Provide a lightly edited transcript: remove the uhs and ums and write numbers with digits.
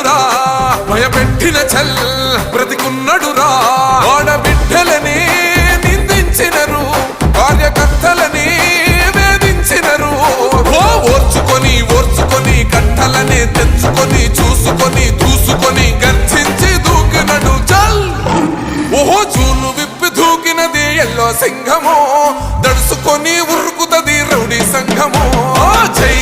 కదా భయపెట్టిన చల్ బ్రతికున్నడురా ఆడబిడ్డలని నిందించినరు కార్యకర్తలని వేధించినరు ఓర్చుకొని ఓర్చుకొని కట్టలనే తెచ్చుకొని చూసుకొని దూసుకొని గర్జించి దూకినడు చల్ ఓహో చూలు విప్పి దూకినది ఎల్లో సింహము దడుసుకొని ఉరుకుతది రౌడీ సంఘము జై